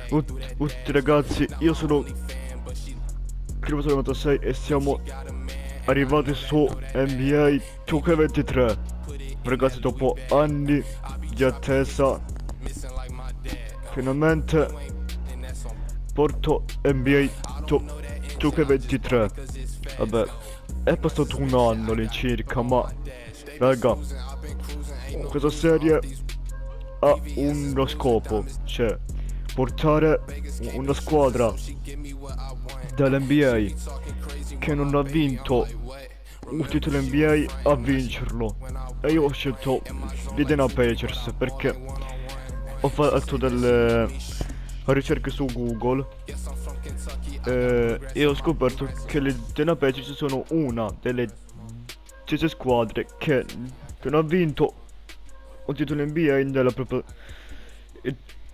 Tutti ragazzi, io sono Criminal 96 e siamo arrivati su NBA 2K23. Ragazzi, dopo anni di attesa, finalmente porto NBA 2K23. Vabbè, è passato un anno all'incirca, ma raga, questa serie ha uno scopo, cioè portare una squadra dall'NBA che non ha vinto un titolo NBA a vincerlo. E io ho scelto l'Indiana Pacers perché ho fatto delle ricerche su Google e ho scoperto che le Indiana Pacers sono una delle 10 squadre che non ha vinto un titolo NBA nella propria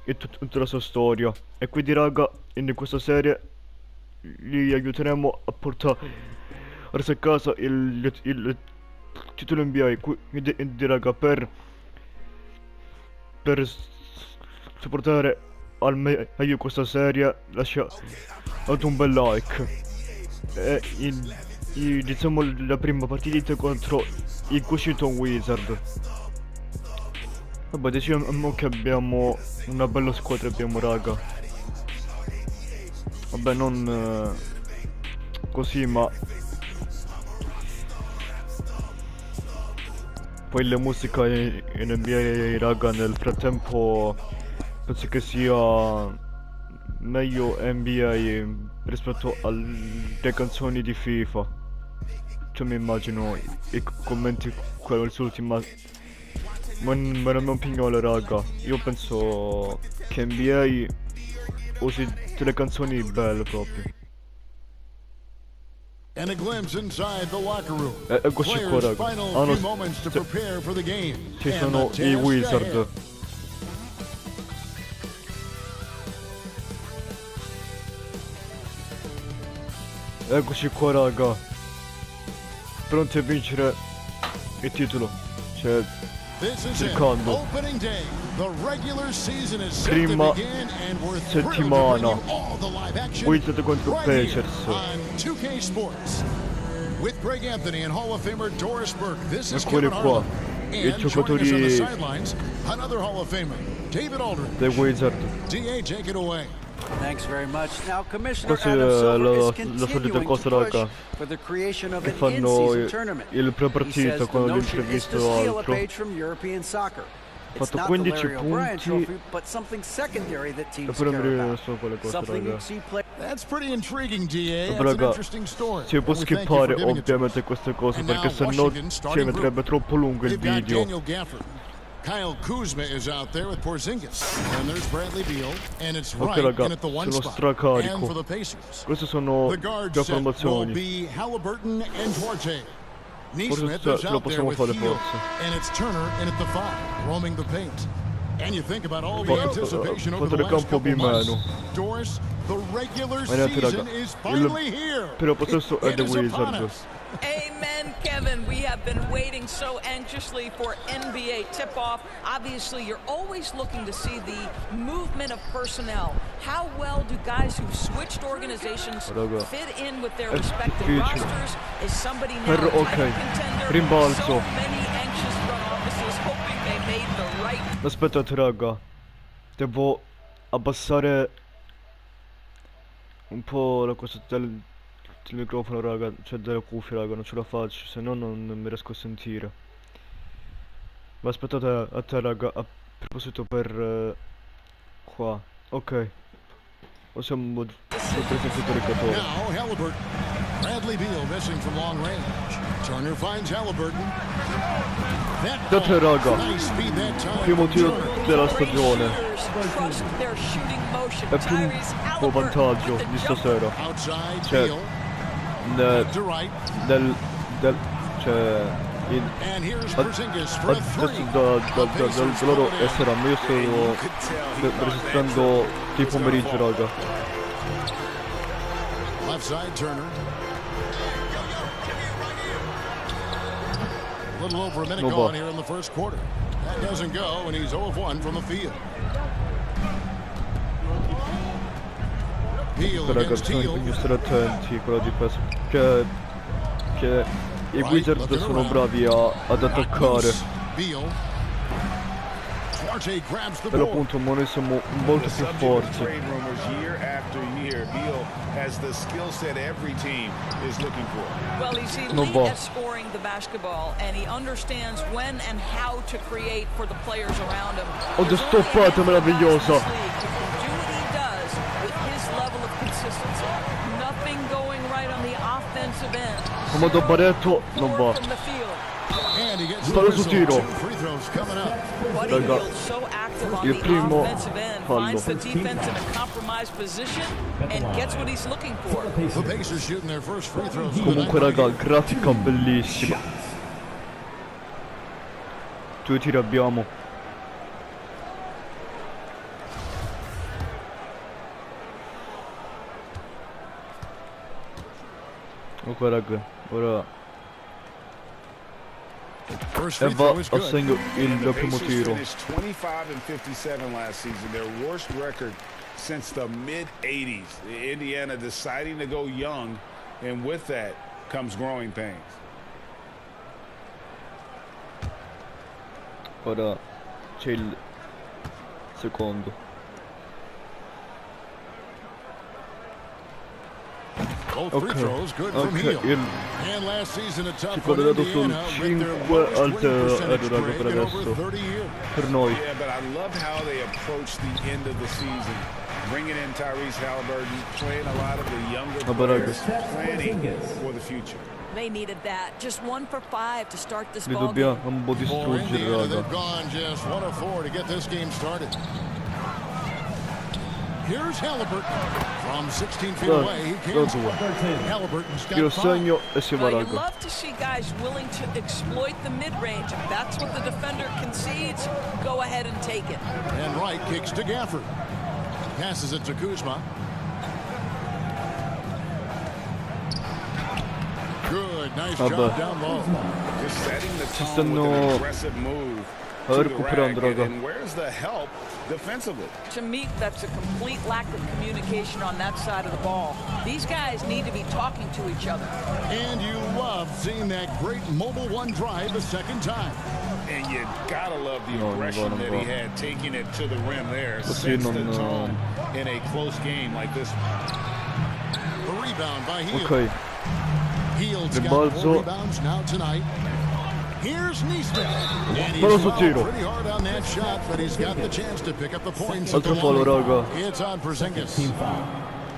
in tutta la sua storia. E quindi raga, in questa serie li aiuteremo a portare a casa il titolo NBA. Quindi raga, per supportare al meglio questa serie lasciate un bel like e iniziamo la prima partita contro i Washington Wizard. Vabbè, diciamo che abbiamo una bella squadra, abbiamo raga. Vabbè, non così, ma poi la musica in NBA raga, nel frattempo penso che sia meglio NBA rispetto alle canzoni di FIFA. Cioè mi immagino i commenti quello sull'ultima. Ma non pignolo raga, io penso che NBA usi delle canzoni belle proprio. And a glimpse inside the locker room. Eccoci qua Players' raga. final few moments to prepare for the game. Ci And sono the i task Wizard. ahead. Eccoci qua raga. Pronti a vincere il titolo. Cioè, This is it. cercando Opening day. The regular season is set to prima begin and we're thrilled to bring settimana. you all the live action Wizard contro right here Pacers. on 2K Sports. With Greg Anthony and Hall of Famer Doris Burke, this is Eccoli Kevin qua, Harlan. i And joining us on the giocatori sidelines, another Hall of Famer, David Aldridge. dei Wizard. DA, take it away. Thanks very much. Now, Commissioner Questa è Adam Silver la is solita continuing cosa to push raga, for the creation of che an fanno in-season tournament. il He pre-partita says the quando notion is l'intervista to o steal a altro. page from European soccer. It's Fatto not the 15 Larry O'Brien punti. trophy, but something secondary that E teams poi non care mi about. so quelle cose Something raga. you see play. That's pretty intriguing, DA. That's an Raga, interesting story. si può And we thank you for skippare giving it to us. ovviamente queste cose And perché now sennò Washington ci starting metterebbe group. troppo lungo il They've got video. Daniel Gafford. Kyle Kuzma is out there with Porzingis. And there's Bradley Beal. And it's Ok right raga, in at the one sono spot. stracarico. And for the Pacers. Queste sono The guard le set will formazioni. be Halliburton and Duarte. Forse Neesmith ce is la out there possiamo with fare Hield. forse. And it's Turner in at the 5, roaming the paint. And you think about all the anticipation over Fatto the del last campo couple di months. meno. Doris, the regular Ragazzi, season raga, is finally here. primo possesso è It The is upon Wizard. us. Amen, Kevin. We have been waiting so anxiously for NBA tip-off. Obviously, you're always looking to see the movement of personnel. How well do guys who've switched organizations Raga, fit in with their è respective difficile. rosters? Is somebody now Per- a ok, title contender? rimbalzo. So many anxious front offices hoping they made the right. Aspettate raga, devo abbassare un po' la cosa del microfono raga, cioè delle cuffie raga, non ce la faccio, se no non mi riesco a sentire. Ma aspettate a te raga, a proposito per qua, ok. Possiamo presentare il caricatore. Now Halliburton. Bradley Beal missing from long range. Turner finds Halliburton. Date raga, Nice speed that time. primo tiro Turner. della Great stagione. shooters trust their shooting motion. È più Tyrese un Halliburton vantaggio with the di jumper. stasera. Outside Cioè, Beal. To right. cioè, And here's Porzingis for a adesso three. da loro essere, ma io sto registrando di pomeriggio raga. Left side Turner. A little over a minute No gone ball. here in the first quarter. That doesn't go, and he's 0 of 1 from the field. Beal Raga, against Hill. bisogna stare attenti con la difesa. Che i Wizards sono bravi ad attaccare. Beal. Duarte grabs the Per ball. appunto noi siamo molto più forti. Trade rumors year after year. Beal has the skill set every team is looking for. Well, he's No elite ball. at scoring the basketball, and he understands when and how to create for the players around him. Oh, There's the only a stoppata handful of meravigliosa. guys in this league who can do what he does with his level of consistency. Nothing going right on the offensive end. Comodo Barretto non va. From the field. And he gets the Sparo su whistle. tiro. 2 free throws coming up. Buddy Raga, Hield's so active on il the primo offensive end, fallo. finds the defense in a compromised position, and gets what he's looking for. The Pacers shooting their first free throws. of the Comunque night. raga, grafica bellissima. 2 tiri abbiamo. Ok raga, ora First e free va throw is a good. segno il The primo Pacers tiro. finished 25-57 last season, their worst record since the mid-'80s. Indiana deciding to go young, and with that comes growing pains. Ora c'è il secondo. Both Ok, free throws good from ok, Hill. il And last season a tough tipo for dato sul Indiana with their 5 lowest al winning percentage raga grade per in over adesso 30 years. per noi. Yeah, but I love how they approach the end of the season. Bringing in Tyrese Halliburton, playing a lot of the younger Vabbè, raga. players, planning for the future. They needed that. Just 1 for 5 to start this Li ball game. dobbiamo un po' For distruggere Indiana, raga. they've gone just 1 of 4 to get this game started. Here's Halliburton from 16 feet Dai, away. He da can't. due. Halliburton's Tiro got 5. segno e si va Well, you raga. love to see guys willing to exploit the mid-range. If that's what the defender concedes, go ahead and take it. And Wright kicks to Gafford. Passes it to Kuzma. Good, nice Vabbè. job down low. Just setting the Ci tone with stanno an aggressive move to the recuperando rack. raga. And where's the help defensively? To me, that's a complete lack of communication on that side of the ball. These guys need to be talking to each other. And you love seeing that great mobile one drive a second time. And you gotta love the No, aggression non that va. he had, taking it to the rim there. Così Sets the non- tone in a close game like this one. The rebound by Hield. Ok, Hield's got Rimbalzo. 4 rebounds now tonight. Here's Neesmith. And he's Fallo su fouled tiro. pretty hard on that shot, but he's got the chance to pick up the points. Altro at the fallo, line. raga. It's on Porzingis.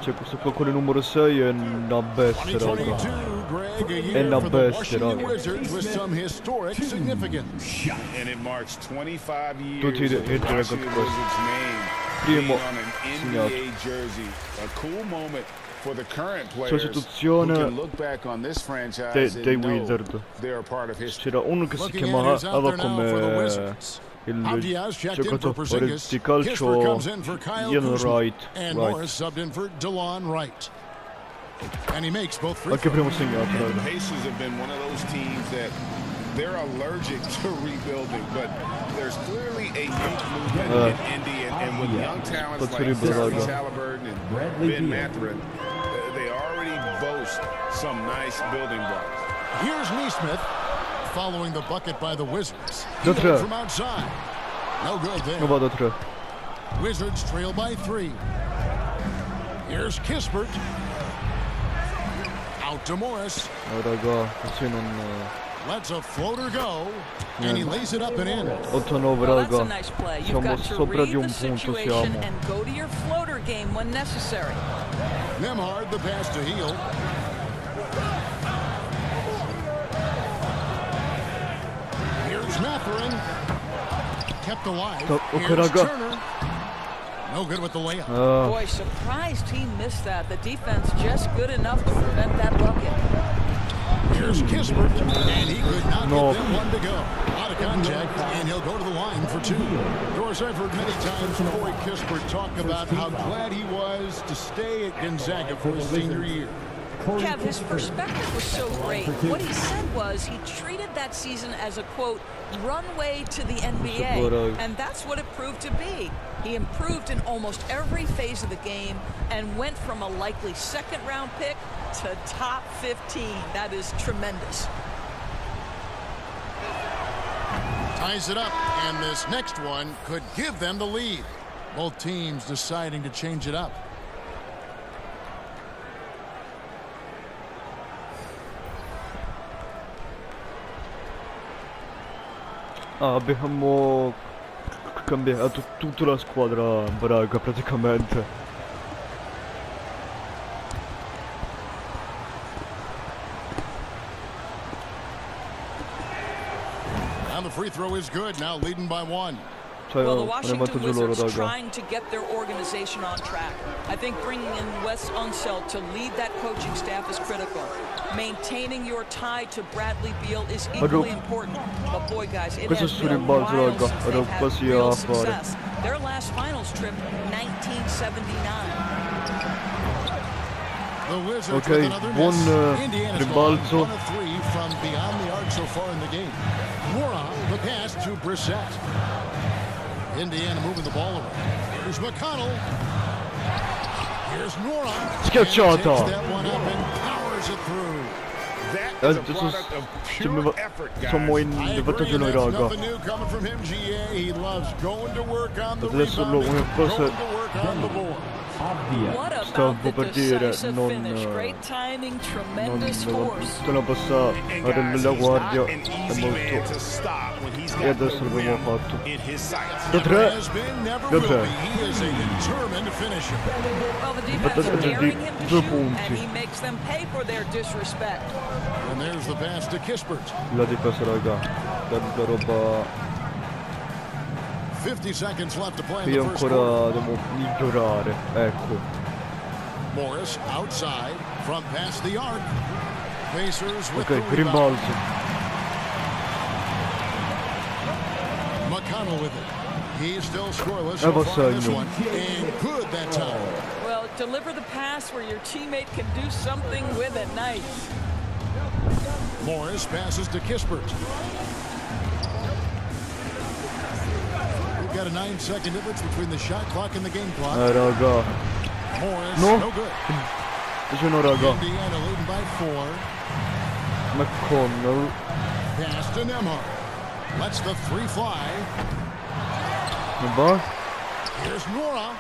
c'è questo qua con il numero 6 è una bestia raga. 2022, Greg, a È year una for the bestia Washington raga. Wizards with some historic significance. And it marks 25 years Tutti of the i record Washington questo. Wizards name Primo being on an segnato. NBA jersey. A cool moment for the current players who Sostituzione can look back on this franchise dei and know Wizard. they're a part of history. C'era uno che si Looking at chiamava who's out there now for the come Wizards. il Abdias checked in for giocatore Porzingis. di Kispert calcio comes in for Kyle Ian Kuzma. Wright. And Morris subbed in for DeLon Wright. And he makes both free Anche throws. primo segnato The raga. Pacers have been one of those teams that they're allergic to rebuilding, but there's clearly a youth movement in Indy, and with young talents like Tyrese Halliburton and Ben Mathurin, they already boast some nice building blocks. Here's Neesmith following the bucket by the Wizards. Da Hield tre. from outside. No good there. Non vado a 3. Wizards trail by 3. Here's Kispert. Out to Morris. No raga, così non Lets a floater go. And he lays it up and in. 8-9 Well, that's a raga. nice play. You've Siamo got to sopra read di the un punto situation siamo. and go to your floater game when necessary. Nemhard the pass to Hield. Here's Mathurin. Kept alive. Okay, Here's raga. Turner. No good with the layup. Boy, surprised he missed that. The defense just good enough to prevent that bucket. Here's Kispert, and he could not No. get them one to go. Out of contact, and he'll go to the line for 2. Doris, I've heard many times Corey Kispert talk about how glad he was to stay at Gonzaga for his senior year. Kev, his perspective was so great. What he said was he treated that season as a, quote, runway to the NBA, and that's what it proved to be. He improved in almost every phase of the game and went from a likely second-round pick to top 15. That is tremendous. Ties it up, and this next one could give them the lead. Both teams deciding to change it up. Abbiamo cambiato tutta la squadra Braga praticamente. And the free throw is good, now leading by 1. Well, the Washington Wizards trying to get their organization on track. I think bringing in Wes Unseld to lead that coaching staff is critical. Maintaining your tie to Bradley Beal is equally important. But boy, guys, it has been a while since they've had real success. Their last finals trip, 1979. The Wizards with another miss. Indiana's gone 1-3 from beyond the arc so far in the game. Moron, the pass to Brissett. Indiana moving the ball away. Here's McConnell. Here's Nora. Schiacciata. That one up and powers it through. That is a product of pure effort, guys. Siamo in vantaggio noi, raga. Nothing new coming from him, GA. He loves going to work on the rebound, going to work on the board. Stavo per dire, non la passa a la guardia è molto, e adesso l'abbiamo fatto da 3 di 2 punti. La difesa, raga, tanta roba. 50 seconds left to play in Io the first ancora devo migliorare, ecco. Morris outside from past the arc. Pacers with Ok, rimbalzo. McConnell with it. He's still scoreless so far in this one. And good that time. Well, deliver the pass where your teammate can do something with it. Nice. Morris passes to Kispert. Got a 9-second difference between the shot clock and the game clock. Raga. Morris, no good. No, raga. Indiana leading by 4. McConnell. Pass to Nemhard. Lets the 3 fly. Here's Nora.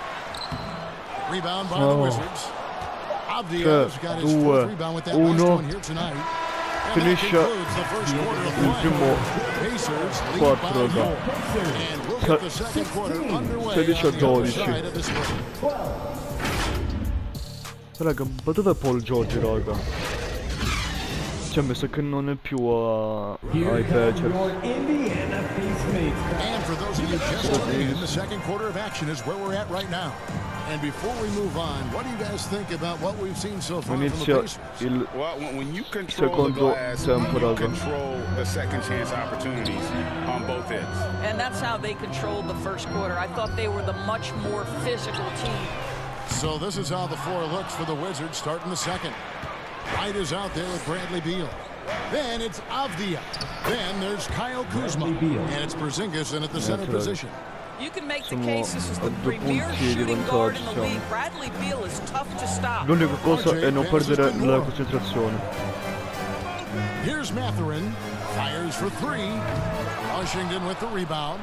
Rebound by the Wizards. Avdia's got his 4th rebound with that last one here tonight. Finisce il primo quarto, raga. 16-12. Raga, ma dov'è Paul George, raga? Cioè, mi sa che non è più ai Pacers. And for those of you just tuning in, the second quarter of action is where we're at right now. And before we move on, what do you guys think about what we've seen so far from the Pacers? Well, when you control the glass, you control the second chance opportunities on both ends. And that's how they controlled the first quarter. I thought they were the much more physical team. So this is how the floor looks for the Wizards starting the second. White is out there with Bradley Beal. Then it's Avdia. Then there's Kyle Kuzma. And it's Porzingis in at the center position. You can make the case this is the premier shooting guard in the league. Bradley Beal is tough to stop. L'unica cosa è non perdere la concentrazione. Here's Mathurin. Fires for 3. Washington with the rebound.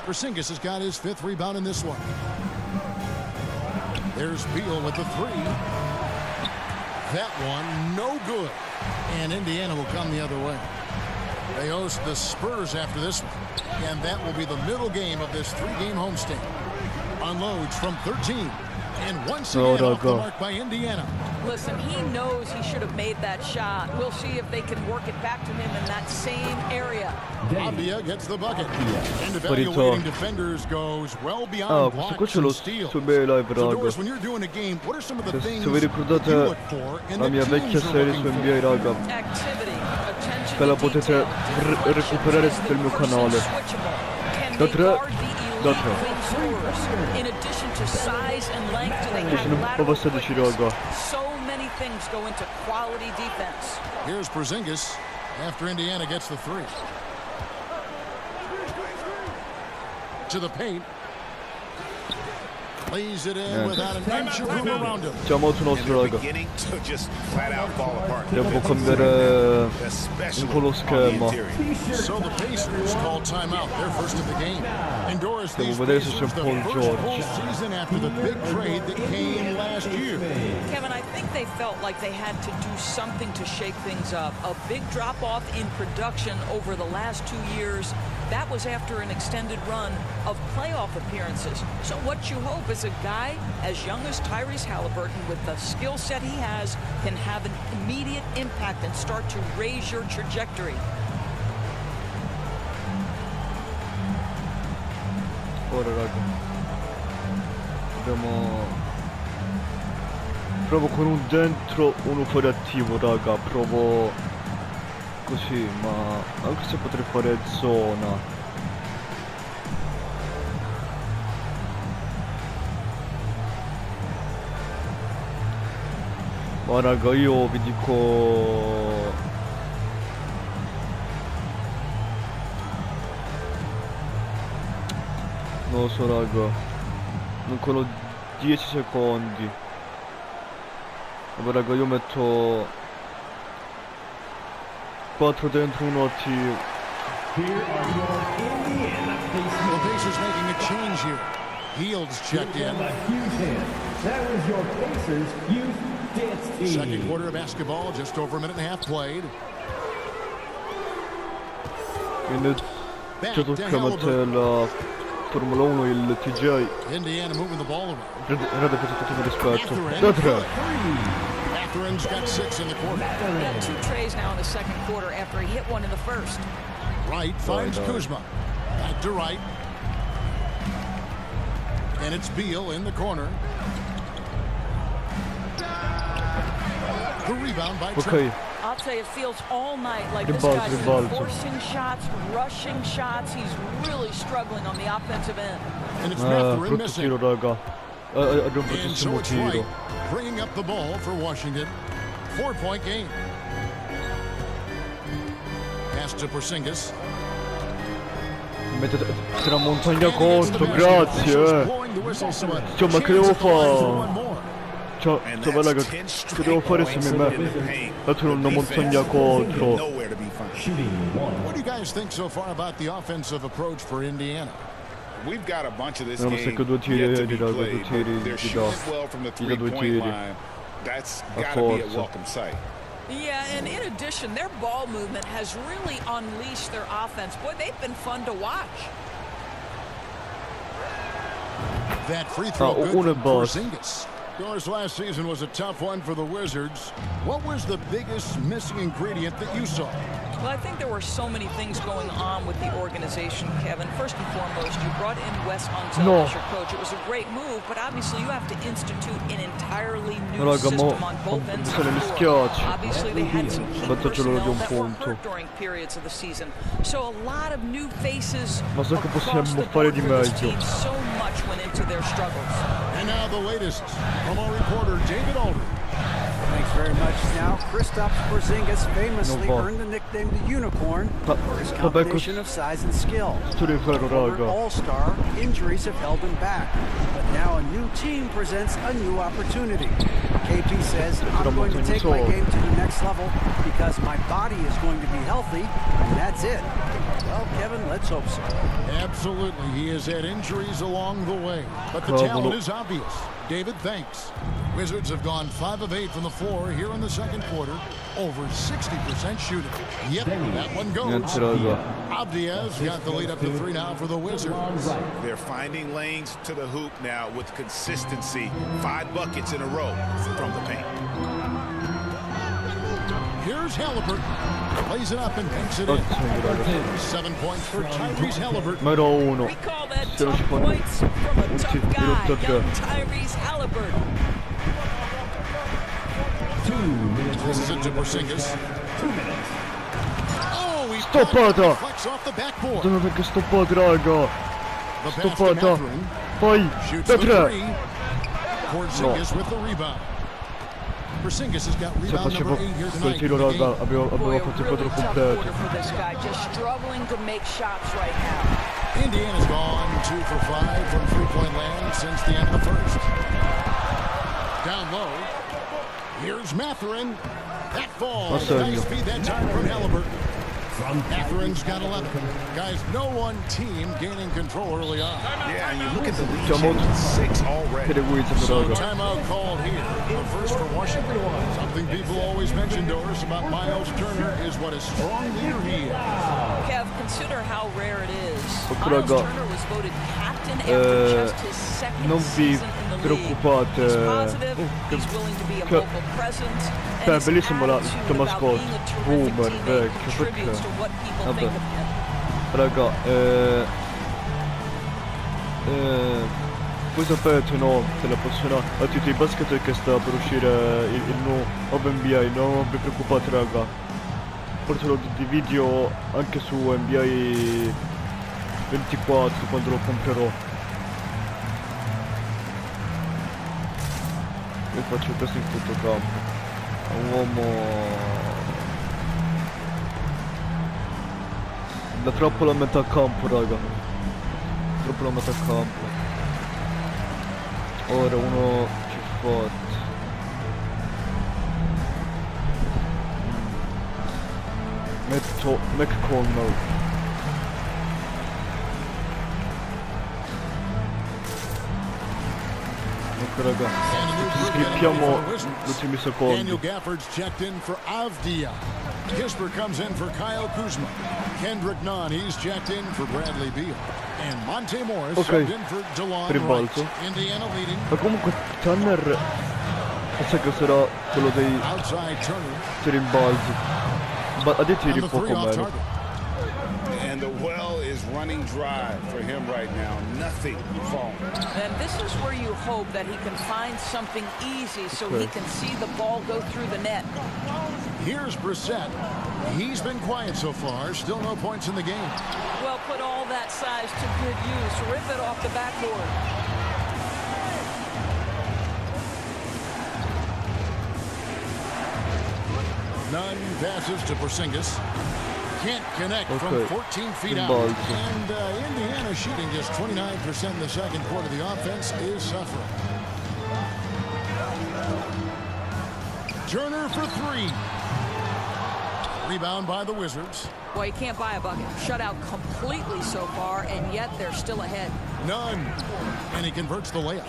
Porzingis has got his 5th rebound in this one. There's Beal with the 3. That one, no good. And Indiana will come the other way. They host the Spurs after this one. And that will be the middle game of this 3-game homestand. Unloads from 13. And once again off the mark by Indiana. Listen, he knows he should have made that shot. We'll see if they can work it back to him in that same area. Avdia gets the bucket. And evaluating defenders goes well beyond blocks and steals. So Doris, when you're doing a game, what are some of the things you look for in the vecchia serie su NBA, raga, che la potete recuperare sul mio canale. Da 3. In addition to size and length, do they have lateral quick? So many things go into quality defense. Here's Porzingis after Indiana gets the three. To the paint. Lays it in without an inch of room around him. Beginning to just flat out fall apart. Devo cambiare un po' lo schermo. So the Pacers call timeout. They're first in the game. Endorse these vedere se Pacers c'è the Paul first George. whole season after the big trade that came last year. Kevin, I think they felt like they had to do something to shake things up. A big drop-off in production over the last 2 years. That was after an extended run of playoff appearances. So what you hope is a guy as young as Tyrese Halliburton, with the skill set he has, can have an immediate impact and start to raise your trajectory. Ora raga, provo con un dentro, uno fuori attivo raga, provo così, ma anche se potrei fare zona. Ma raga, io vi dico, non lo so raga, ancora 10 secondi. Vabbè raga, io metto 4 dentro, 1 attivo. The Pacers making a change here. Hields checked in. That was your Pacers youth dance team. Second quarter of basketball, just over a minute and a half played. Quindi c'è tocca mettere la Formula 1, il TJ. Indiana moving the ball around. Rada per tutto il rispetto. Da 3. Matherin's got 6 in the quarter. He had 2 trays now in the second quarter after he hit one in the first. Wright finds Kuzma. Back to Wright. And it's Beal in the corner. The rebound by Trent. I'll tell you, it feels all night like this guy's been forcing shots, rushing shots. He's really struggling on the offensive end. And it's Matherin Brutto missing. tiro raga. Ad un And so bruttissimo it's tiro. Wright bringing up the ball for Washington. 4-point game. Pass to Porzingis. Mettete la montagna contro, grazie. Cioè, ma che devo fare? Cioè, bella che devo fare se mi metto una montagna contro? What do you guys think so far about the offensive approach for Indiana? We've got a bunch of this Non game so che 2 tiri yet to be di là, 2 played. tiri They're di shooting là. well from the Di là 2 three-point tiri. line. That's A got to be a forza. welcome sight. Yeah, and in addition, their ball movement has really unleashed their offense. Boy, they've been fun to watch. That free throw good uno for boss. Porzingis. Of course, last season was a tough one for the Wizards. What was the biggest missing ingredient that you saw? Well, I think there were so many things going on with the organization, Kevin. First and foremost, you brought in Wes Unseld as your coach. It was a great move, but obviously you have to institute an entirely new system on both ends of the floor. Obviously, they had some key personnel that were hurt during periods of the season. So a lot of new faces across the board for this team. So much went into their struggles. And now the latest from our reporter, David Aldridge. Thanks very much. Now, Kristaps Porzingis famously earned the nickname the Unicorn for his combination of size and skill. Former All-Star, injuries have held him back, but now a new team presents a new opportunity. KP says, I'm going to take my game to the next level because my body is going to be healthy, and that's it. Well, Kevin, let's hope so. Absolutely. He has had injuries along the way, but the talent is obvious. David, thanks. Wizards have gone 5 of 8 from the floor here in the second quarter. Over 60% shooting. Yep, that one goes. Abdias got the lead up to 3 now for the Wizards. They're finding lanes to the hoop now with consistency. 5 buckets in a row from the paint. Here's Halliburton. Plays it up and banks it in. 7 points for Tyrese Halliburton. We call that tough points from a tough guy, young Tyrese Halliburton. 2 minutes. This is it to Porzingis. 2 minutes. Oh, he Stoppata! flex off the backboard. Non è che stoppata, raga. The pass to Stoppata. Matherin. Poi, Shoots da the 3. three. Porzingis with the rebound. Porzingis has got Se rebound facevo number 8 here quel tonight. tiro, raga, aveva Boy, a fatto il really quadro tough completo. quarter for this guy, just struggling to make shots right now. Indiana's gone 2 for 5 from three-point land since the end of the first. Down low. Here's Mathurin. That falls. Nice feed that time from Halliburton. Mathurin's got 11. Guys, no one team gaining control early on. Yeah, and you look at the lead change, 6 already. So timeout called here. The first for Washington. Something people always mention, Doris, about Miles Turner is what a strong leader he is. Kev, consider how rare it is. Miles Turner was voted captain after just his second season in the league. He's positive, he's willing to be a vocal presence, and his attitude about being a terrific teammate contributes to what people think of him. Raga, voi sapete, no, che la persona a tutti i basket che sta per uscire il nuovo NBA, non vi preoccupate raga, porterò di video anche su NBA 24 quando lo comprerò. Io faccio questo in tutto campo, è un uomo da troppo la metà campo raga, troppo la metà campo. Ora uno più forte. Metto McConnell. Ecco raga, skippiamo gli ultimi secondi. Daniel Gafford's checked in for Avdia. Kisper comes in for Kyle Kuzma. Kendrick Nunn, he's checked in for Bradley Beal. And Monte Morris subbed in for DeLon Wright. Indiana leading. Ma comunque Turner pensa che sarà quello dei rimbalzi. Ma a dei tiri poco meno. And the well is running dry for him right now. Nothing falling. And this is where you hope that he can find something easy so he can see the ball go through the net. Here's Brissett. He's been quiet so far. Still no points in the game. Well, put all that size to good use. Rip it off the backboard. Nunn passes to Porzingis. Can't connect from 14 feet out. And Indiana shooting just 29% in the second quarter. The offense is suffering. Turner for 3. Rebound by the Wizards. Well, you can't buy a bucket. Shut out completely so far, and yet they're still ahead. Nunn. And he converts the layup.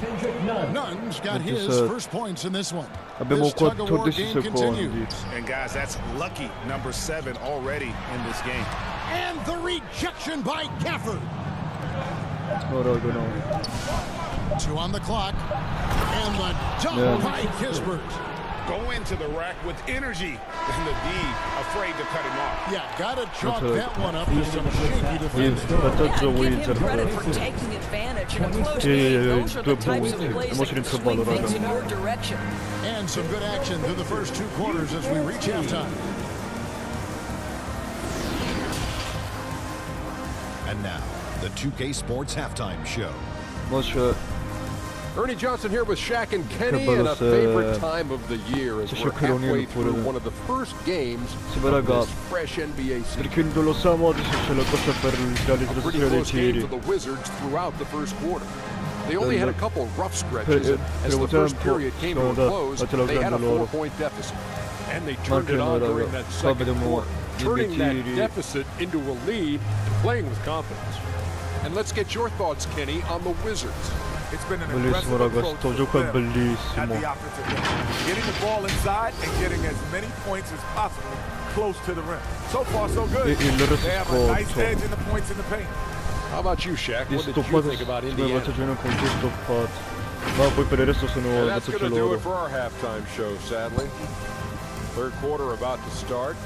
Nunn's got his first points in this one. Abbiamo 14 secondi. And guys, that's lucky number 7 already in this game. And the rejection by Gafford. No, raga, no. 2 on the clock. And the dunk by Kispert. Go into the rack with energy, and the D afraid to cut him off. Yeah, gotta chalk that one up to some shaky defending. Give him credit for taking advantage in a close game. Those are the types of plays that can swing things in your direction. And some good action through the first 2 quarters as we reach halftime. And now, the 2K Sports Halftime Show. Ernie Johnson here with Shaq and Kenny, and a favorite time of the year as we're halfway through one of the first games of this fresh NBA season. Perché non lo siamo adesso c'è la cosa per la ritrasmissione dei tiri. For the Wizards throughout the first quarter. They only had a couple rough stretches, and as the first period came to a close, they had a 4-point deficit. And they turned it on during that second quarter, turning that deficit into a lead and playing with confidence. And let's get your thoughts, Kenny, on the Wizards. It's been an aggressive approach for them at the offensive end. Getting the ball inside and getting as many points as possible close to the rim. So far, so good. They have a nice edge in the points in the paint. How about you, Shaq? What did you think about Indiana? And that's going to do it for our halftime show, sadly. Third quarter about to start.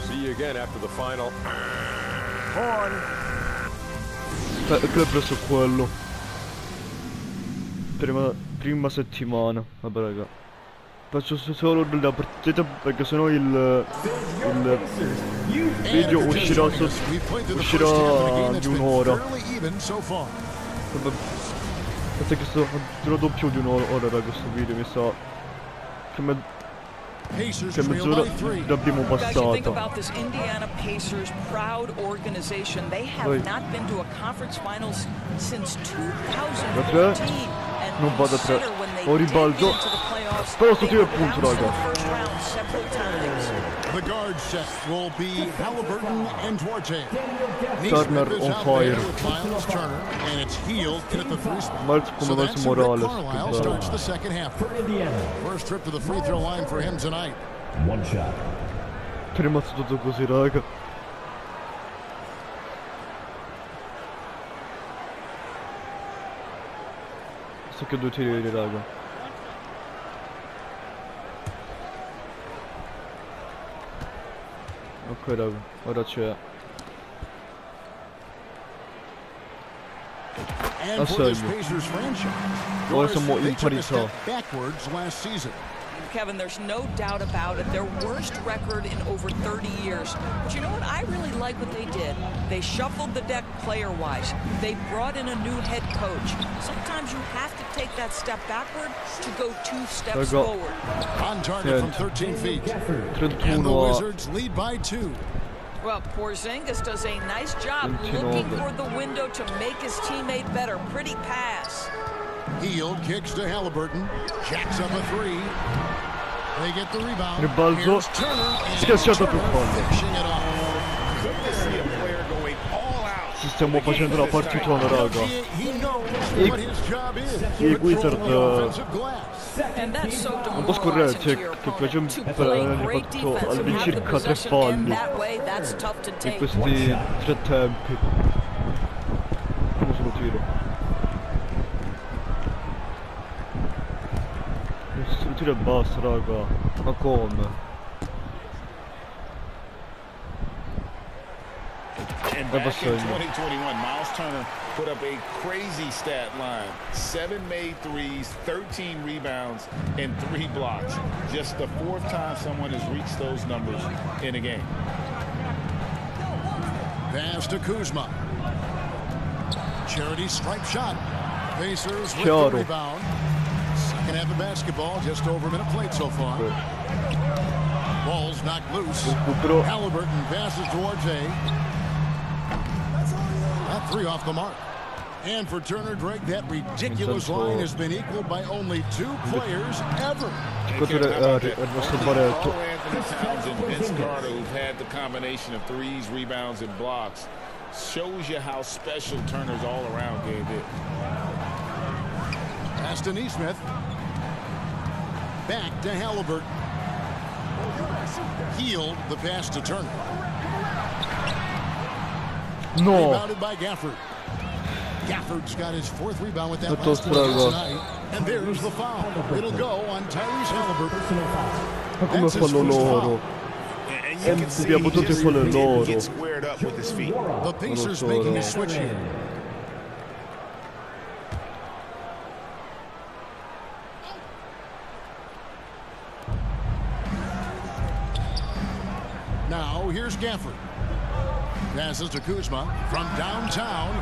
See you again after the final. Proprio su quello. Prima settimana. Vabbè raga, faccio solo la partita perché sennò il video uscirà di un'ora. Penso che durerà più di un'ora raga questo video, mi sa. Pacers che mezz'ora l'abbiamo Guys, you think passata. about this Indiana Pacers proud organization. They have not been to a conference finals since 2014. Non And vado a tre. consider when they Ho did get ribalto. into the playoffs, Però sto they tiro were è punto, bounced in raga. the first round several times. The guard set will be Halliburton and Duarte. Turner on fire. With Miles Turner, and it's Hield at the three spot. Miles come So verso that's Rick Morales. Carlisle starts the second half. First trip to the free throw line for him tonight. One shot. È rimasto tutto così, raga. Sto che 2 tiri, raga. Ok, raga, ora c'è. And for this Assegno. Pacers franchise, Ora siamo they in took a parità. step backwards last season. Kevin, there's no doubt about it. Their worst record in over 30 years. But you know what? I really like what they did. They shuffled the deck player-wise. They brought in a new head coach. Sometimes you have to take that step backward to go 2 steps forward. On target from 13 feet. And the 31 Wizards lead by 2. Well, Porzingis does a nice job looking for the window to make his teammate better. Pretty pass. Hield kicks to Halliburton. Jacks up a 3. They get the rebound. Ribalto. Here's Turner. Schiacciato per Finishing it off. Ci stiamo facendo la partitona, raga. He knows what his job is. I Wizard And that's so un po' scorretti, che piace un po', hanno fatto all'incirca 3 falli in questi 3 tempi. Come solo tiro. Solo tiro e basta, raga. Ma come? And back in 2021, Miles Turner put up a crazy stat line. 7 made threes, 13 rebounds, and 3 blocks. Just the 4th time someone has reached those numbers in a game. Pass to Kuzma. Charity stripe shot. Pacers with Chiaro. the rebound. Second half of basketball, just over a minute played so far. Ball's knocked loose. Halliburton passes to Duarte. That 3 off the mark. And for Turner, Greg, that ridiculous line has been equaled by only 2 players ever. Carl Anthony Towns and Vince Carter, who've had the combination of threes, rebounds, and blocks, shows you how special Turner's all-around game is. Pass to Neesmith. Back to Halliburton. Hield the pass to Turner. No! Rebounded by Gafford. Gafford's got his 4th rebound with that last one tonight. And there's the foul. It'll go on Tyrese Halliburton. Ma come fanno loro? Abbiamo tutti fallo loro. The Pacers making a switch here. Now here's Gafford. Passes to Kuzma from downtown.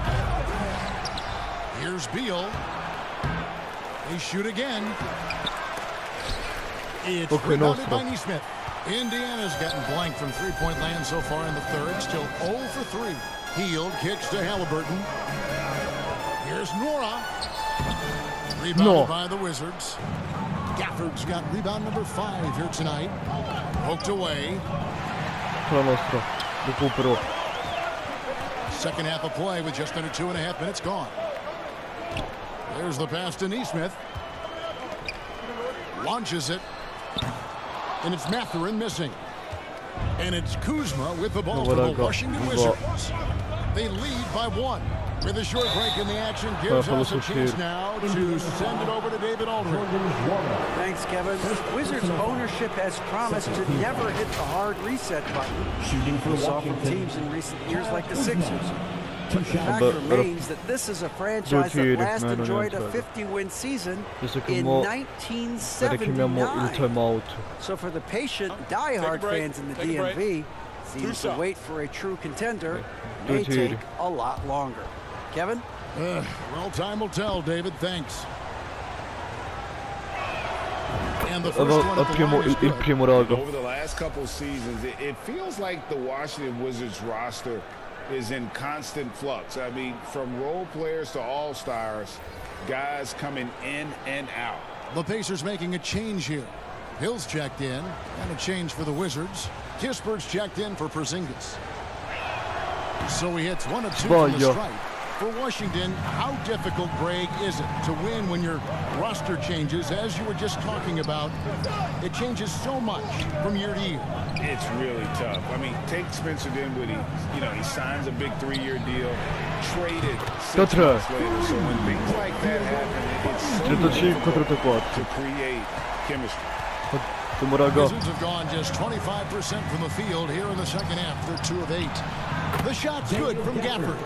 Here's Beal. They shoot again. It's rebounded by Neesmith. Indiana's gotten blank from three-point land so far in the 3rd. Still 0 for 3. Hield kicks to Halliburton. Here's Nora. Rebounded by the Wizards. Gafford's got rebound number 5 here tonight. Poked away. Recupero. Second half of play with just under 2.5 minutes gone. There's the pass to Neesmith. Launches it. And it's Mathurin missing. And it's Kuzma with the ball for the Washington Wizards. They lead by 1. With a short break in the action, gives us a chance now to send it over to David Aldridge. Thanks, Kevin. Wizards ownership has promised to never hit the hard reset button. Shooting for from teams in recent years like the Sixers. But the fact remains that this is a franchise that last enjoyed a 50-win season in 1979. So for the patient, diehard fans in the DMV, seems to wait for a true contender may take a lot longer. Kevin? Well, time will tell, David. Thanks. Abbiamo il primo raga. Over the last couple seasons, it feels like the Washington Wizards roster is in constant flux. I mean, from role players to all-stars, guys coming in and out. The Pacers making a change here. Hill's checked in, and a change for the Wizards. Kispert's checked in for Porzingis. So he hits 1 of 2 from the strike. For Washington, how difficult, Greg, is it to win when your roster changes, as you were just talking about? It changes so much from year to year. It's really tough. I mean, take Spencer Dinwiddie. You know, he signs a big 3-year deal, traded 6 months later. So when things like that happen, it's so hard to create chemistry. Wizards have gone just 25% from the field here in the second half. They're 2 of 8. The shot's good from Gafford.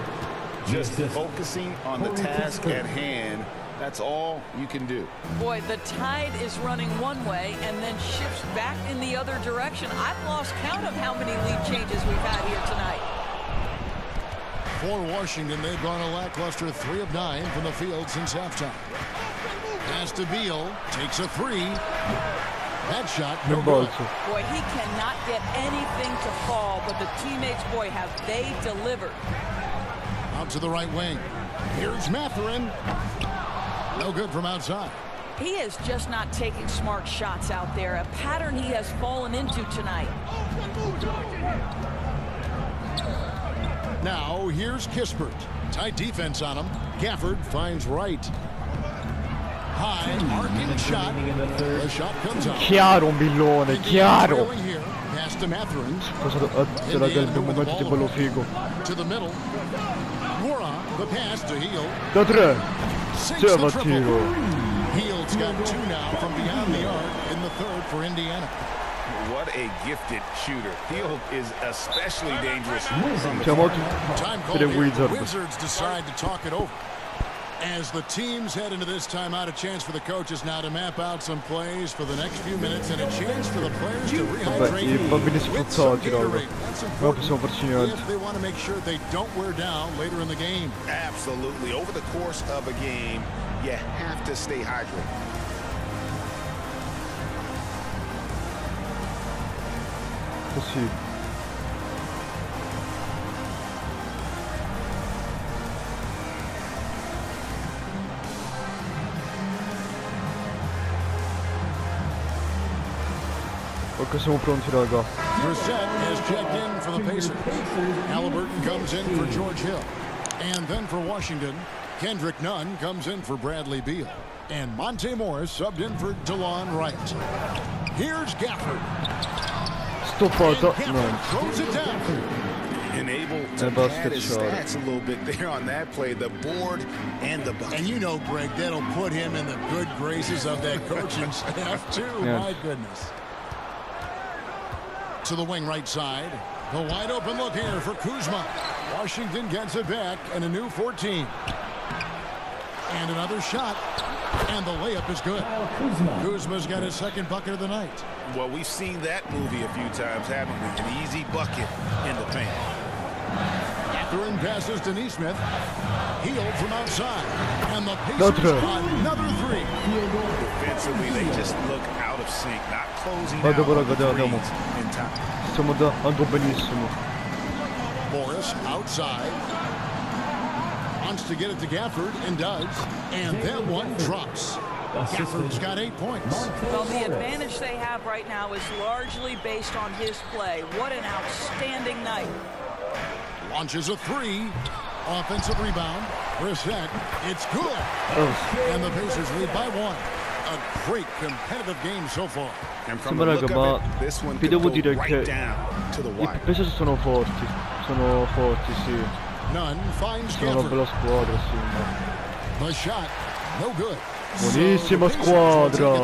Just focusing on the task at hand, that's all you can do. Boy, the tide is running one way and then shifts back in the other direction. I've lost count of how many lead changes we've had here tonight. For Washington, they've gone a lackluster 3 of 9 from the field since halftime. Pass to Beal, takes a 3. That shot, no good. Boy, he cannot get anything to fall, but the teammates, boy, have they delivered. Out to the right wing. Here's Mathurin. No good from outside. He is just not taking smart shots out there, a pattern he has fallen into tonight. Now, here's Kispert. Tight defense on him. Gafford finds Wright. High, arcing shot. The shot comes out. Chiaro un billone, chiaro. Pass to Mathurin. C'era che il momento di bello figo. To the middle. The pass to Hill. Da 3. C'era tiro. Hill's got 2 now from beyond the arc in the 3rd for Indiana. What a gifted shooter. Hill is especially dangerous. Time called here. The Wizards decide to talk it over. As the teams head into this timeout, a chance for the coaches now to map out some plays for the next few minutes and a chance for the players to rehydrate with some Gatorade. That's important if they want to make sure they don't wear down later in the game. Absolutely. Over the course of a game, you have to stay hydrated. Così. Ok, siamo pronti, raga. Brissett has checked in for the Pacers. Halliburton comes in for George Hill. And then for Washington, Kendrick Nunn comes in for Bradley Beal. And Monte Morris subbed in for DeLon Wright. Here's Gafford. Stoppato. No. Throws it down. And able to pad his stats a little bit there on that play, the board and the bucket. And you know, Greg, that'll put him in the good graces of that coaching staff, too. Yeah. My goodness. To the wing right side. The wide open look here for Kuzma. Washington gets it back and a new 14. And another shot. And the layup is good. Kuzma's got his 2nd bucket of the night. Well, we've seen that movie a few times, haven't we? An easy bucket in the paint. Mathurin passes to Neesmith. Healed from outside. And the Pacers another 3. Defensively, they just look out of sync, not closing out in time. Stiamo andando benissimo. Morris outside. Wants to get it to Gafford and does. And that one drops. Gafford's got 8 points. Well, the advantage they have right now is largely based on his play. What an outstanding night. Launches a 3. Offensive rebound. Brissett. It's good. And the Pacers lead by 1. A great competitive game so far. Sì, ma raga, ma vi devo dire che i Pacers sono forti, sì. Sono una bella squadra, sì. The shot, no good. Buonissima squadra.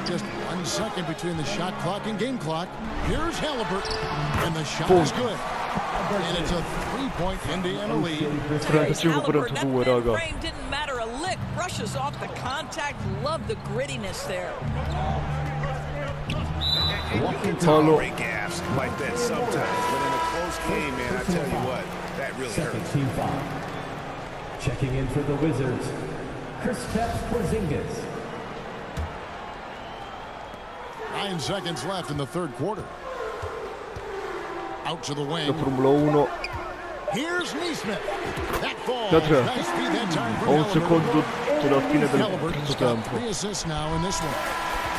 Just 1 second between the shot clock and game clock. Here's Halliburton, and the shot is good. And it's a 3-point Indiana lead. 35-42, raga. Frame didn't matter a lick. Brushes off the contact. Love the grittiness there. You can tolerate gaps like that sometimes, but in a close game, man, I tell you what, that really hurts. Team foul. Checking in for the Wizards, Kristaps Porzingis. 9 seconds left in the third quarter. Out to the wing. La Formula 1. Here's Neesmith. That falls. Piotr, Nice speed that time for ho un Halliburton. secondo sulla fine del Halliburton's terzo got tempo. 3 assists now in this one.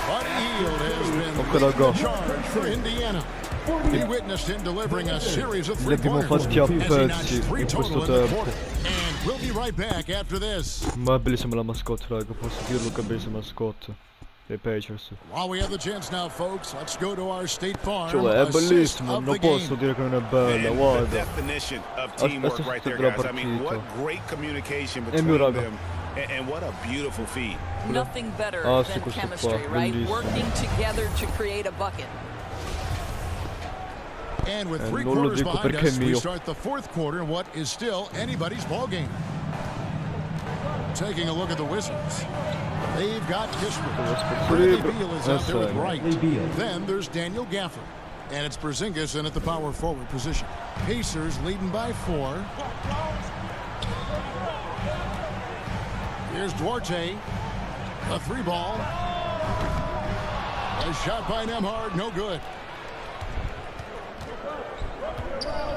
But Hield has been Ok, leading raga. the charge for Indiana. We witnessed him delivering a series of Li abbiamo three-pointers fatti a as he pezzi notched 3 in total questo in the tempo. quarter. And we'll be right back after this. Ma è bellissima la mascotte, raga, posso dirlo che è bellissima mascotte dei Pacers. While we have the chance now, folks, let's go to our State Farm. Cioè, è assist bellissimo, of non the posso game. dire che non è bella, The guarda. definition of teamwork right there, della guys. I mean, what partita. great communication E il mio between raga. them, and what a beautiful feed. Nothing better Ah, sì, than questo chemistry, qua, right? bellissimo. Working together to create a bucket. And with 3 non lo quarters dico behind perché us, è we mio. start the fourth quarter in what is still anybody's ball game. Taking a look at the Wizards. They've got Kispert. Bradley Beal is out there with Wright. Then there's Daniel Gafford. And it's Porzingis in at the power forward position. Pacers leading by 4. Here's Duarte. A 3-ball. A shot by Nembhard, no good.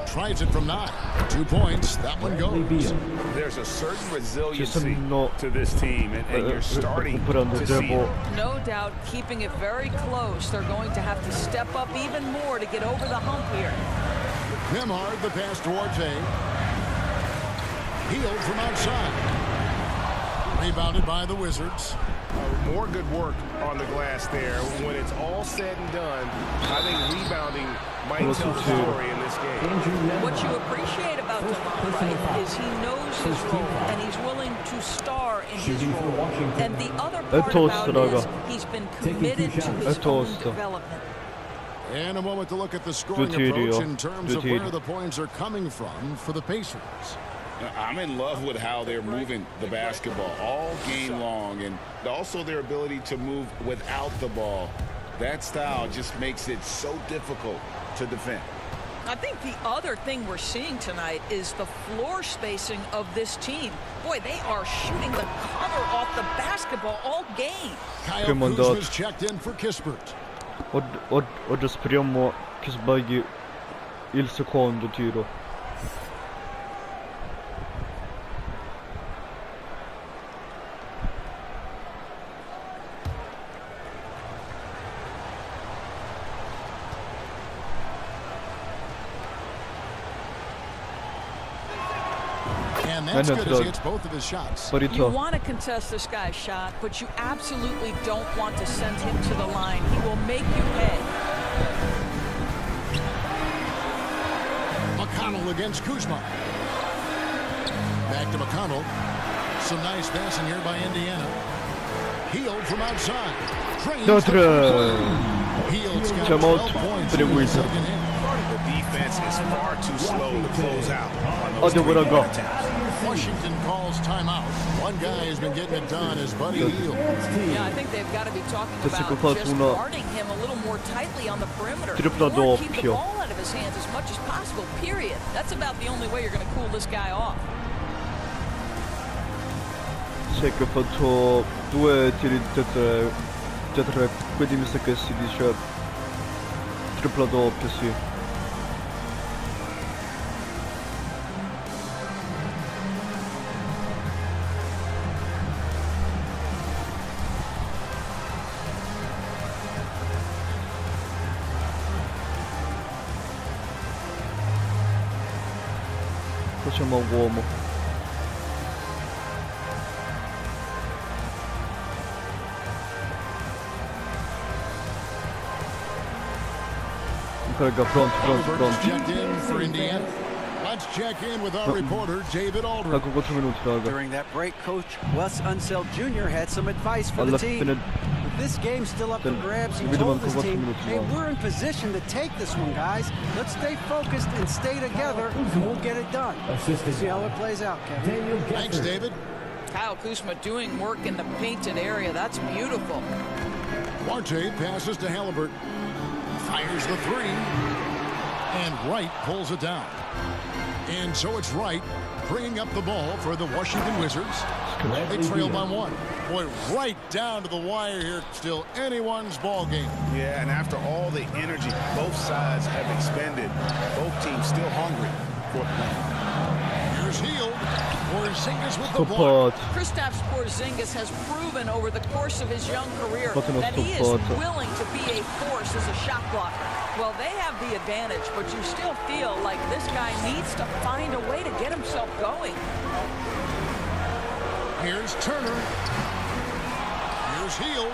Tries it from 9. 2 points. That one goes. There's a certain resiliency to this team, and you're starting to see it. No doubt, keeping it very close. They're going to have to step up even more to get over the hump here. Nembhard, the pass to Duarte. Hield from outside. Rebounded by the Wizards. More good work on the glass there. When it's all said and done, I think rebounding might tell the story in this game. What you appreciate about Delon Wright is he knows his role and he's willing to star in his role. And the other part about it is he's been committed to his own development. And a moment to look at the scoring approach in terms of where the points are coming from for the Pacers. I'm in love with how they're moving the basketball all game long, and also their ability to move without the ball. That style just makes it so difficult to defend. I think the other thing we're seeing tonight is the floor spacing of this team. Boy, they are shooting the cover off the basketball all game. Kyle Kuzma's checked in for Kispert. Oggi speriamo che sbagli il secondo tiro. And that's good as he hits both of his shots. You want to contest this guy's shot, but you absolutely don't want to send him to the line. He will make you pay. McConnell against Kuzma. Back to McConnell. Some nice passing here by Indiana. Hield from outside. Hield's got 12 points in the second half. The defense is far too slow to close out. Washington calls timeout. One guy has been getting it done is Buddy Hield. Yeah, I think they've got to be talking about just guarding him a little more tightly on the perimeter. Or keep the ball out of his hands as much as possible, period. That's about the only way you're going to cool this guy off. Sai che ho fatto 2 tiri da 3, quindi mi sa che si dice tripla doppia, sì. Facciamo a uomo. Pronto. Checked in for Indiana. Let's check in with our reporter, David Aldridge. During that break, Coach Wes Unseld Jr. had some advice for the team. With this game still up for grabs, he told his team, hey, we're in position to take this one, guys. Let's stay focused and stay together, and we'll get it done. See how it plays out, Kevin. Thanks, David. Kyle Kuzma doing work in the painted area. That's beautiful. Duarte passes to Halliburton. Fires the 3. And Wright pulls it down. And so it's Wright bringing up the ball for the Washington Wizards. They trail by 1. Boy, right down to the wire here. Still anyone's ball game. Yeah, and after all the energy both sides have expended, both teams still hungry for the win. Here's Hield. Porzingis with the ball. Kristaps Porzingis has proven over the course of his young career that he is willing to be a force as a shot blocker. Well, they have the advantage, but you still feel like this guy needs to find a way to get himself going. Here's Turner. Here's Hield.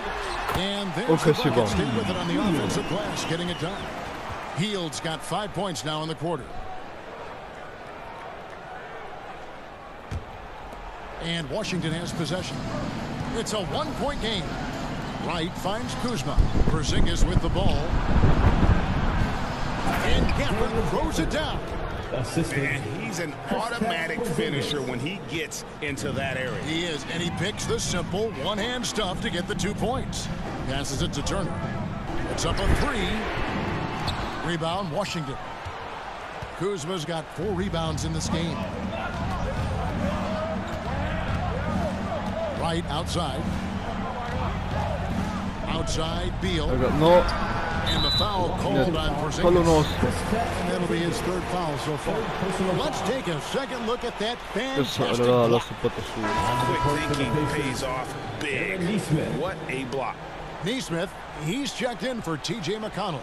And there's the bucket. Stay with it on the offensive glass, getting it done. Hield's got 5 points now in the quarter. And Washington has possession. It's a 1-point game. Wright finds Kuzma. Porzingis with the ball. And Gafford throws it down. And he's an automatic finisher when he gets into that area. He is, and he picks the simple one-hand stuff to get the 2 points. Passes it to Turner. It's up a 3. Rebound, Washington. Kuzma's got 4 rebounds in this game. Wright outside. Outside, Beal. No. And the foul called on Porzingis. And that'll be his 3rd foul so far. Let's take a second look at that fantastic block. Quick thinking pays off big. What a block. Neesmith, he's checked in for T.J. McConnell.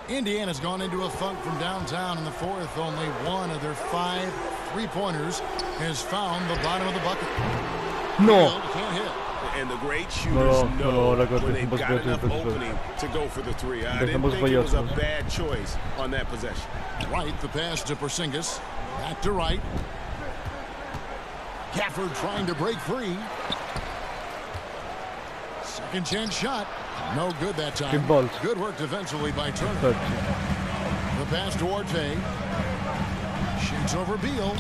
Indiana's gone into a funk from downtown in the 4th. Only one of their 5 3-pointers has found the bottom of the bucket. No. Can't hit. And the great shooters know when they've got enough opening to go for the 3. I didn't think it was a bad choice on that possession. Wright, the pass to Porzingis. Back to Wright. Gafford trying to break free. Second chance shot. No good that time. Good work defensively by Turner. The pass to Orte. Shoots over Beal.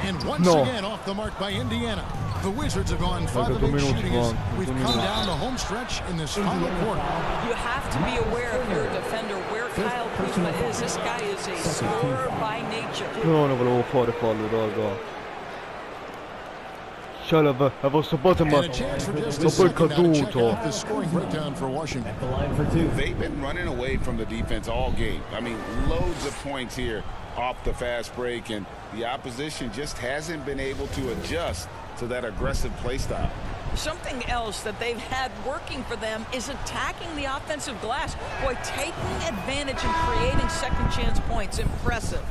And once again off the mark by Indiana. The Wizards have gone 5 of 8 shooting as we've come down the home stretch in this final quarter. You have to be aware if you're a defender where Kyle Kuzma is. This guy is a scorer by nature. No, non volevo fare fallo, raga. Avevo stoppato ma dopo il caduto. They've been running away from the defense all game. I mean, loads of points here off the fast break, and the opposition just hasn't been able to adjust to that aggressive play style. Something else that they've had working for them is attacking the offensive glass. Boy, taking advantage and creating second chance points. Impressive.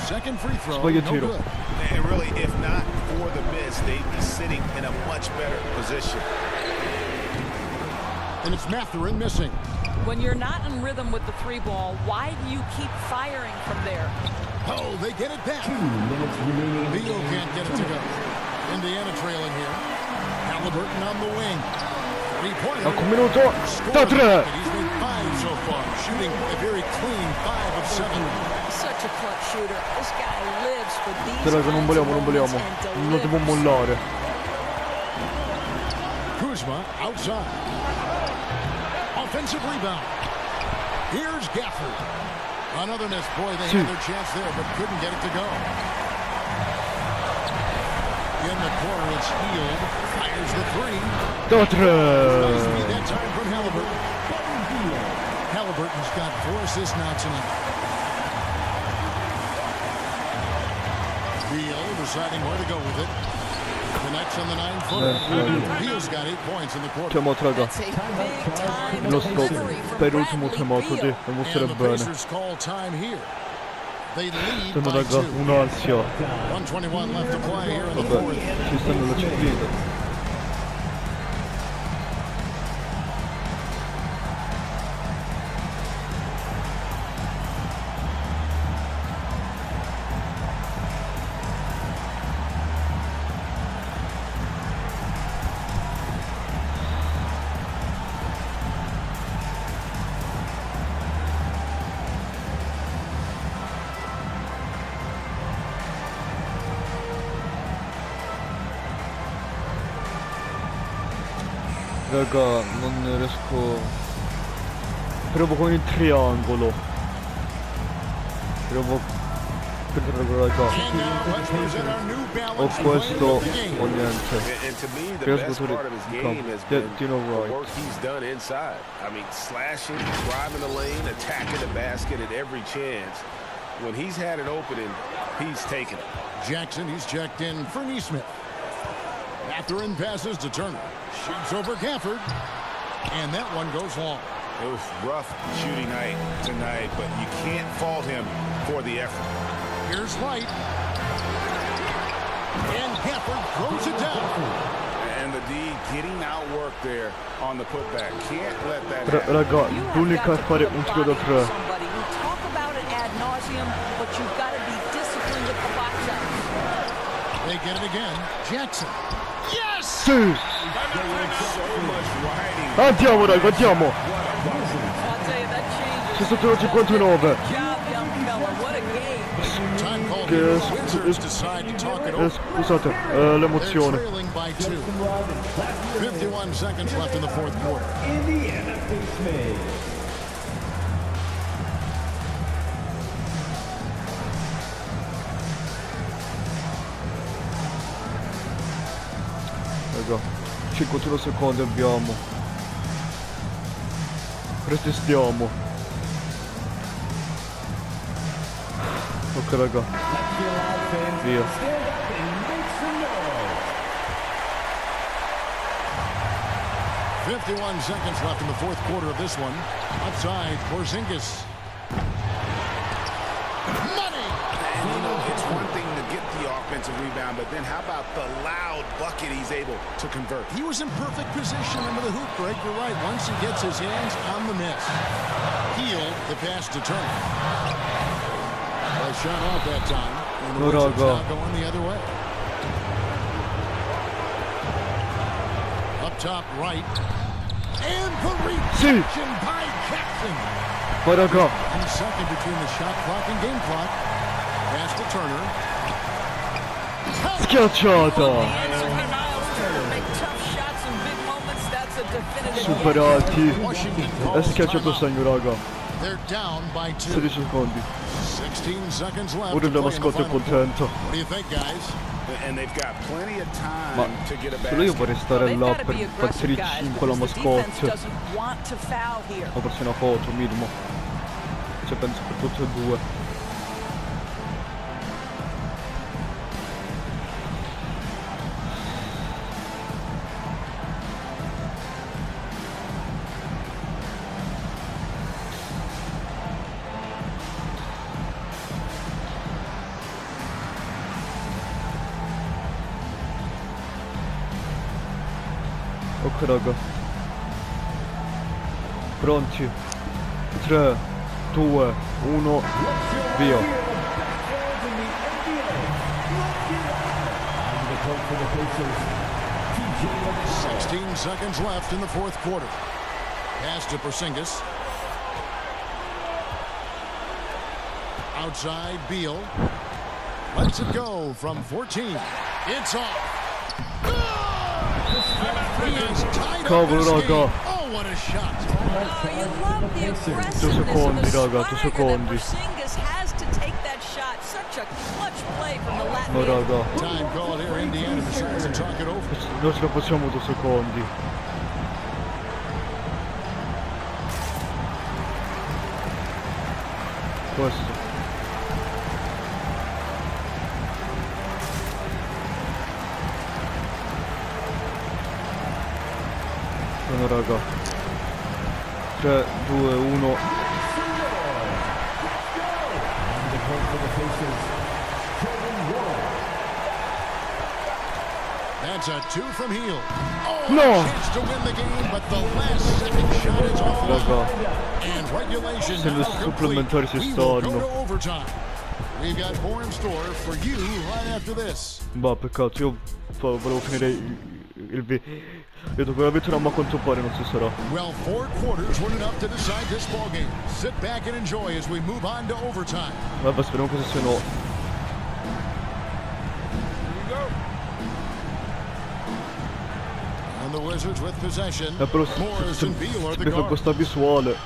Second free throw, no good. And really, if not for the miss, they'd be sitting in a much better position. And it's Mathurin missing. When you're not in rhythm with the 3-ball, why do you keep firing from there? Oh, they get it back. Beal can't get it to go. Indiana trailing here. Halliburton on the wing. 3-pointer. Un minuto. Da 3. He's made 5 so far, shooting a very clean 5 of 7. Such a clutch shooter. This guy lives for these Raga, non vogliamo. Non devo mollare. Kuzma outside. Offensive rebound. Here's Gafford. Another miss. Boy, they had their chance there, but couldn't get it to go. In the corner, it's Hield. Fires the 3. That time from Halliburton. Halliburton's got 4 assists now tonight. Beal deciding where to go with it. Connects on the 9-footer. Beal's got 8 points in the quarter. Lo stop per l'ultimo tremoto, devo stare bene. Stanno raga, un'ansia. Vabbè, ci stanno la civile. Raga, non riesco. Provo con il triangolo. Provo. Raga. Ho questo o niente. Riesco solo you know right. Work he's done inside. I mean, slashing, driving the lane, attacking the basket at every chance. When he's had an opening, he's taken it. Jackson, he's checked in for Neesmith. Mathurin passes to Turner. Shoots over Gafford. And that one goes long. It was rough shooting night tonight, but you can't fault him for the effort. Here's Light. And Gafford throws it down. And the D getting outworked there on the putback. Can't let that happen. Raga, l'unica a fare un tiro da tre. Talk about it ad nauseum, but you've got to be disciplined with the box shots. They get it again. Jackson. Yes! Sì! So much riding. Andiamo raga, andiamo! I'll tell you, that changes. 61-59. Good job, young fella. What a game. Time called here. The Wizards decide to talk it over. Scusate, l'emozione. They're trailing by 2. 51 seconds left in the fourth quarter. Indiana face made. Raga, 51 secondi abbiamo. Resistiamo. Ok raga. Via. 51 seconds left in the fourth quarter of this one. Outside, Porzingis. Money! And you know, it's one thing to get the offensive rebound, but then how about the loud bucket he's able to convert? He was in perfect position under the hoop, Greg. You're right. Once he gets his hands on the miss. Heel, the pass to Turner. Well, shot off that time. And the Wizards now going the other way. Up top right. And the rejection by Jackson. Poi raga. And second between the shot clock and game clock. Pass to Turner. Schiacciata. Superati. È schiacciato il segno raga. 16 secondi. 16 seconds left. Ora la mascotte è contento. What do you think, guys? And they've got plenty of time Ma to get a solo io basket. vorrei stare là per battere il 5 la mascotte. Ho perso una foto, minimo. Cioè penso per tutte e due. Ok raga. Pronti? 3, 2, 1, via. 16 seconds left in the fourth quarter. Pass to Porzingis. Outside, Beal. Lets it go from 14. It's off. Cavolo raga. Oh, what a shot. Oh, you love the 2 secondi raga, 2 secondi. Porzingis has to take that shot. Such a clutch play from the Latvian. No raga. Time call here. Indiana decides to talk it over. Non ce la facciamo 2 secondi. Questo. No raga. 3, 2, 1. That's a 2 from Heel. Oh, No. chance to win the game, but the last second shot is off. Raga. And regulation Se now le complete. supplementari si We will go stanno. to overtime. We've got more in store for you right after this. Bah, peccato, io volevo finire il io dovevo avere ma a quanto pare non si sarà. Well, 4 quarters weren't enough to decide this ball game. Sit back and enjoy as we move on to overtime. Vabbè, speriamo che siano. And the Wizards with possession. Morris and Beal are the guards.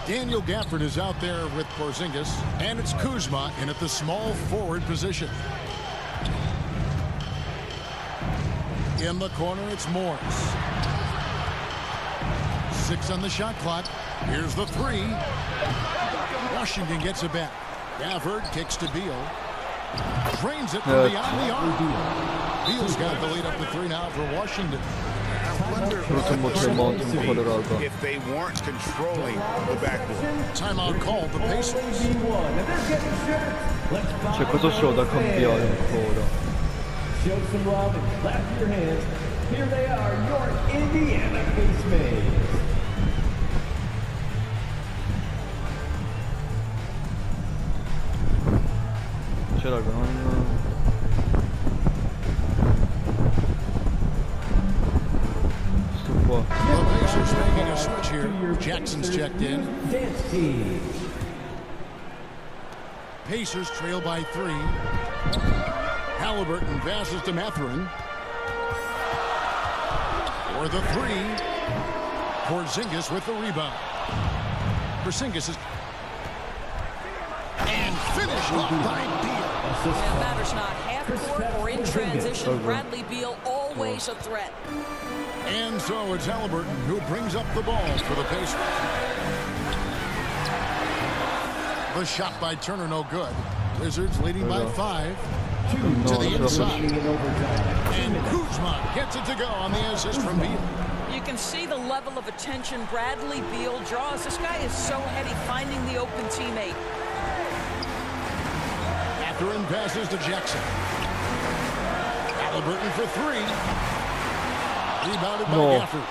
Daniel Gafford is out there with Porzingis, and it's Kuzma in at the small forward position. In the corner, it's Morris. 6 on the shot clock. Here's the 3. Washington gets it back. Gafford kicks to Beal. Drains it from beyond the arc. Beal's got the lead up to 3 now for Washington. I wonder if they weren't controlling the backboard. Timeout called the Pacers. C'è cosa c'ho da cambiare ancora? Show some love and clap your hands. Here they are, your Indiana Pacers. C'è raga, non... Sto qua. The Pacers making a switch here. Jackson's checked in. Dance team. Pacers trail by 3. Halliburton passes to Mathurin. For the 3. Porzingis with the rebound. Porzingis is... And finished off by Beal. It matters not half court or in transition. Bradley Beal always a threat. And so it's Halliburton who brings up the ball for the Pacers. The shot by Turner no good. Wizards leading by 5. To the inside. And Kuzma gets it to go on the assist from Beal. You can see the level of attention Bradley Beal draws. This guy is so heady finding the open teammate. Mathurin passes to Jackson. Halliburton for 3. Rebounded by Gafford.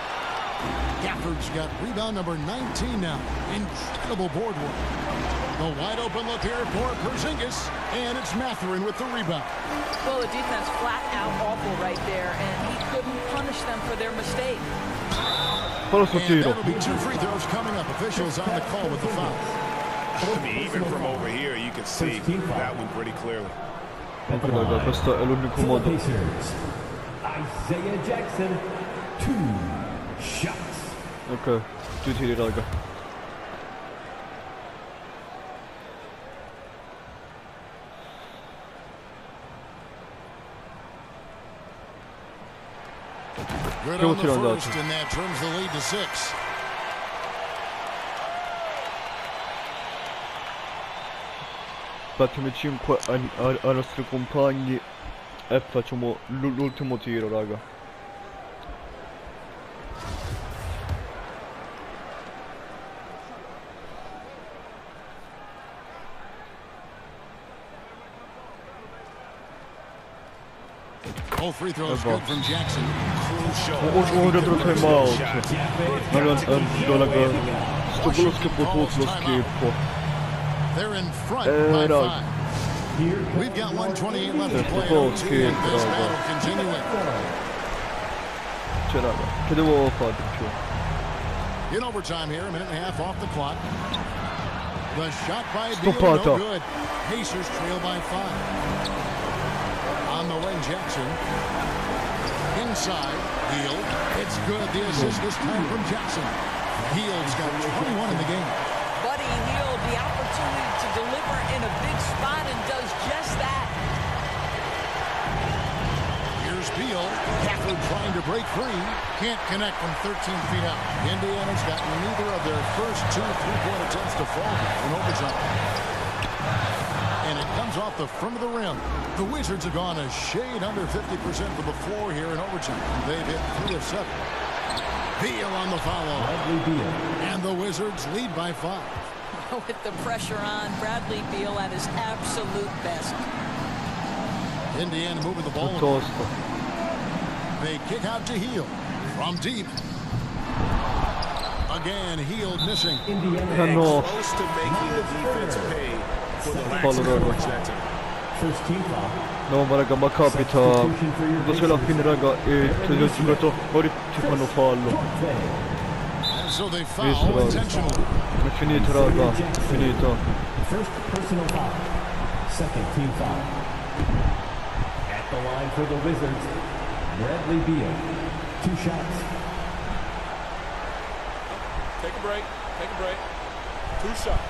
Gafford's got rebound number 19 now. Incredible board work. The wide open look here for Porzingis, and it's Mathurin with the rebound. Well, the defense flat out awful right there, and he couldn't punish them for their mistake. And that'll be 2 free throws coming up. Officials on the call with the foul. I mean, even from over here, you can see that one pretty clearly. Questo è l'unico modo. Isaiah Jackson, 2 shots. Ok, 2 tiri raga. Good on the first, and that turns the lead to 6. Battiamo 5 ai nostri compagni e facciamo l'ultimo tiro raga. All free throws good from Jackson. Retro time out. Raga, sto quello schifo tutto lo schifo. They're in front by 5. We've got 1:28 left to play. And this battle continuing. C'è raga, che devo fare più? In overtime here, a minute and a half off the clock. The shot by Beal, no good. Pacers trail by 5. On the wing, Jackson. Inside, Beal. It's good. The assist this time from Jackson. Beal's got 21 in the game. Buddy Hield, the opportunity to deliver in a big spot, and does just that. Here's Beal. Gafford trying to break free. Can't connect from 13 feet out. Indiana's got neither of their first 2 3-point attempts to fall in overtime. And it comes off the front of the rim. The Wizards have gone a shade under 50% from the floor here in overtime. They've hit 3 of 7. Beal on the foul. And the Wizards lead by 5. With the pressure on, Bradley Beal at his absolute best. Indiana moving the ball. They kick out to Hield from deep. Again, Hield missing. Indiana close to making the defense pay for the lack of coverage that time. First team foul. No, ma raga, ma capita. Quando sei alla fine raga e se il giocatori ci fanno fallo. So they foul intentionally. È finito raga, è finito. First personal foul. Second team foul. At the line for the Wizards, Bradley Beal. 2 shots. Take a break. Take a break. 2 shots.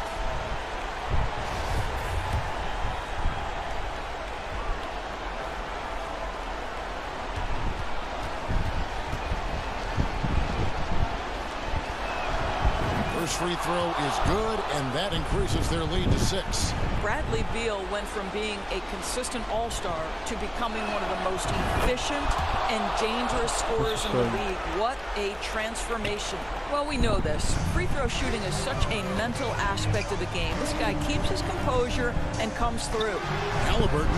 First free throw is good, and that increases their lead to 6. Bradley Beal went from being a consistent all-star to becoming one of the most efficient and dangerous scorers in the league. What a transformation. Well, we know this. Free throw shooting is such a mental aspect of the game. This guy keeps his composure and comes through. Halliburton,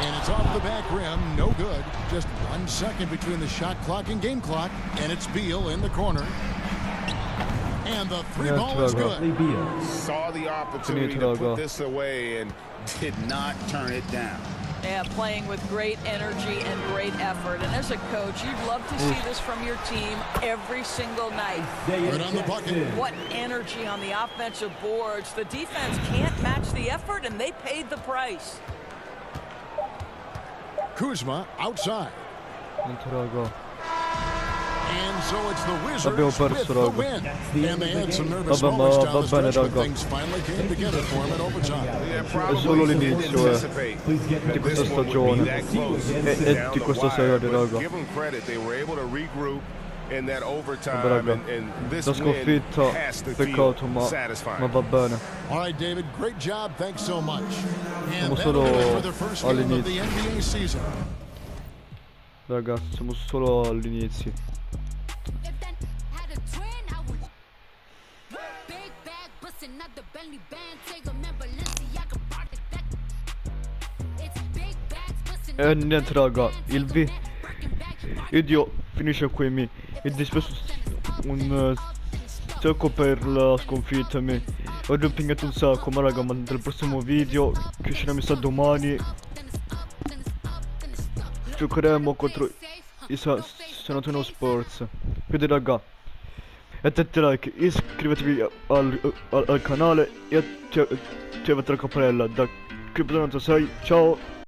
and it's off the back rim, no good. Just 1 second between the shot clock and game clock, and it's Beal in the corner. And the 3 ball is good. Saw the opportunity to put this away and did not turn it down. Yeah, playing with great energy and great effort. And as a coach, you'd love to see this from your team every single night. Right on the bucket. What energy on the offensive boards. The defense can't match the effort, and they paid the price. Kuzma outside. And so it's the Wizards with the win. And they had some nervous moments down the stretch, but things finally came together for them in overtime. È solo l'inizio di questa stagione e di questa serie, raga. La sconfitta, peccato, ma va bene. All right, David, great job. Thanks so much. Siamo solo all'inizio. Ragazzi, siamo solo all'inizio. E niente raga, il video finisce qui. Mi dispiace un sacco per la sconfitta. Ho impegnato un sacco, ma raga, ma nel prossimo video che uscirà mi sa domani giocheremo contro i San Antonio Spurs. Quindi raga, mettete like, iscrivetevi al canale e attivate la campanella. Da Crypto96, ciao.